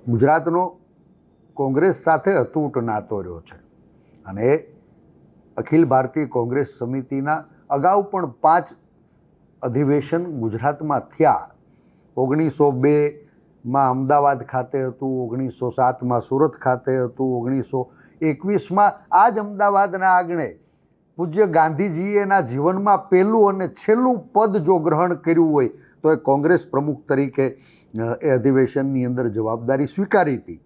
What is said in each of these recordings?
ગુજરાતનો કોંગ્રેસ સાથે અતૂટ નાતો રહ્યો છે અને એ અખિલ ભારતીય કોંગ્રેસ સમિતિના અગાઉ પણ 5 અધિવેશન ગુજરાતમાં થયા. 1902માં અમદાવાદ ખાતે હતું, 1907માં સુરત ખાતે હતું, 1921માં આ જ અમદાવાદના આંગણે પૂજ્ય ગાંધીજીએ એના જીવનમાં પહેલું અને છેલ્લું પદ જો ગ્રહણ કર્યું હોય તો એ કોંગ્રેસ પ્રમુખ તરીકે એ અધિવેશનની અંદર જવાબદારી સ્વીકારી હતી.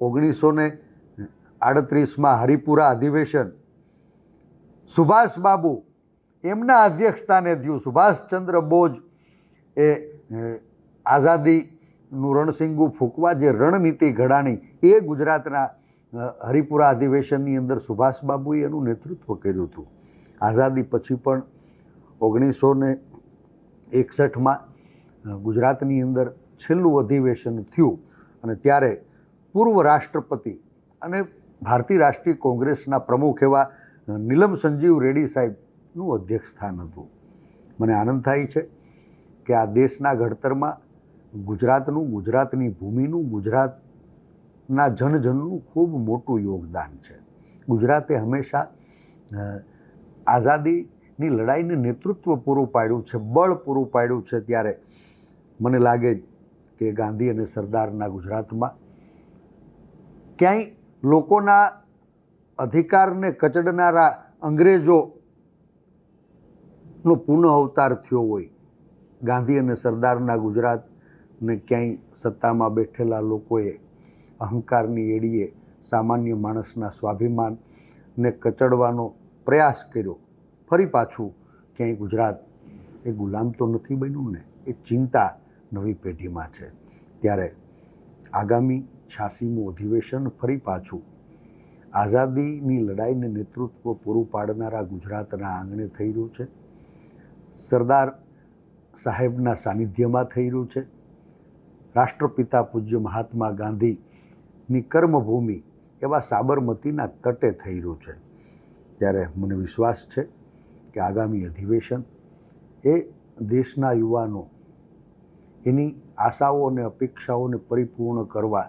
1938માં હરિપુરા અધિવેશન સુભાષ બાબુ એમના અધ્યક્ષસ્થાને થયું. સુભાષચંદ્ર બોઝ એ આઝાદીનું રણસિંગુ ફૂંકવા જે રણનીતિ ઘડાણી એ ગુજરાતના હરિપુરા અધિવેશનની અંદર સુભાષબાબુએ એનું નેતૃત્વ કર્યું હતું. આઝાદી પછી પણ 1961માં ગુજરાતની અંદર છેલ્લું અધિવેશન થયું અને ત્યારે પૂર્વ રાષ્ટ્રપતિ અને ભારતીય રાષ્ટ્રીય કોંગ્રેસના પ્રમુખ એવા નીલમ સંજીવ રેડ્ડી સાહેબનું અધ્યક્ષ સ્થાન હતું. મને આનંદ થાય છે કે આ દેશના ઘડતરમાં ગુજરાતનું, ગુજરાતની ભૂમિનું, ગુજરાતના જનજનનું ખૂબ મોટું યોગદાન છે. ગુજરાતે હંમેશા આઝાદીની લડાઈને નેતૃત્વ પૂરું પાડ્યું છે, બળ પૂરું પાડ્યું છે. ત્યારે મને લાગે કે ગાંધી અને સરદારના ગુજરાતમાં ક્યાંય લોકોના અધિકારને કચડનારા અંગ્રેજોનો પુનઃ અવતાર થયો હોય. ગાંધી અને સરદારના ગુજરાતને ક્યાંય સત્તામાં બેઠેલા લોકોએ અહંકારની એડીએ સામાન્ય માણસના સ્વાભિમાનને કચડવાનો પ્રયાસ કર્યો. ફરી પાછું ક્યાંય ગુજરાત એ ગુલામ તો નથી બન્યું ને? એ ચિંતા નવી પેઢીમાં છે. ત્યારે આગામી 86મું અધિવેશન ફરી પાછું આઝાદીની લડાઈને નેતૃત્વ પૂરું પાડનારા ગુજરાતના આંગણે થઈ રહ્યું છે. સરદાર સાહેબના સાનિધ્યમાં થઈ રહ્યું છે. રાષ્ટ્રપિતા પૂજ્ય મહાત્મા ગાંધીની કર્મભૂમિ એવા સાબરમતીના તટે થઈ રહ્યું છે. ત્યારે મને વિશ્વાસ છે કે આગામી અધિવેશન એ દેશના યુવાનો એની આશાઓ અને અપેક્ષાઓને પરિપૂર્ણ કરવા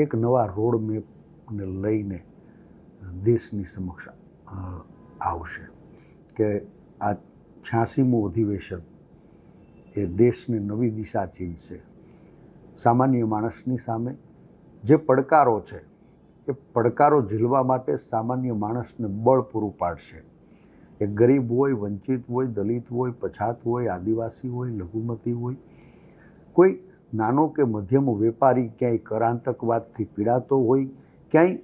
એક નવા રોડ મેપને લઈને દેશની સમક્ષ આવશે. કે આ 86મું અધિવેશન એ દેશને નવી દિશા ચીંધશે. સામાન્ય માણસની સામે જે પડકારો છે એ પડકારો ઝીલવા માટે સામાન્ય માણસને બળ પૂરું પાડશે. એ ગરીબ હોય, વંચિત હોય, દલિત હોય, પછાત હોય, આદિવાસી હોય, લઘુમતી હોય, કોઈ નાનો કે મધ્યમ વેપારી ક્યાંય કરાંતકવાદથી પીડાતો હોય, ક્યાંય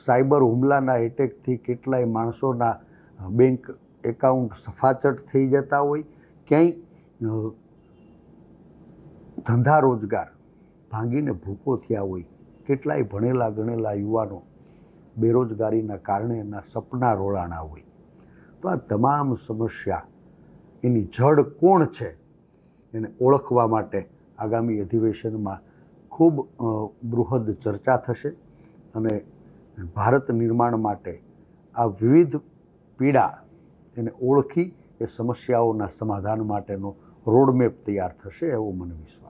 સાયબર હુમલાના એટેકથી કેટલાય માણસોના બેંક એકાઉન્ટ સફાચટ થઈ જતા હોય, ક્યાંય ધંધા રોજગાર ભાંગીને ભૂકો થયા હોય, કેટલાય ભણેલા ગણેલા યુવાનો બેરોજગારીના કારણે એના સપના રોળાણા હોય. તો આ તમામ સમસ્યા એની જડ કોણ છે એને ઓળખવા માટે આગામી અધિવેશનમાં ખૂબ બૃહદ ચર્ચા થશે અને ભારત નિર્માણ માટે આ વિવિધ પીડા એને ઓળખી એ સમસ્યાઓના સમાધાન માટેનો રોડમેપ તૈયાર થશે એવો મને વિશ્વાસ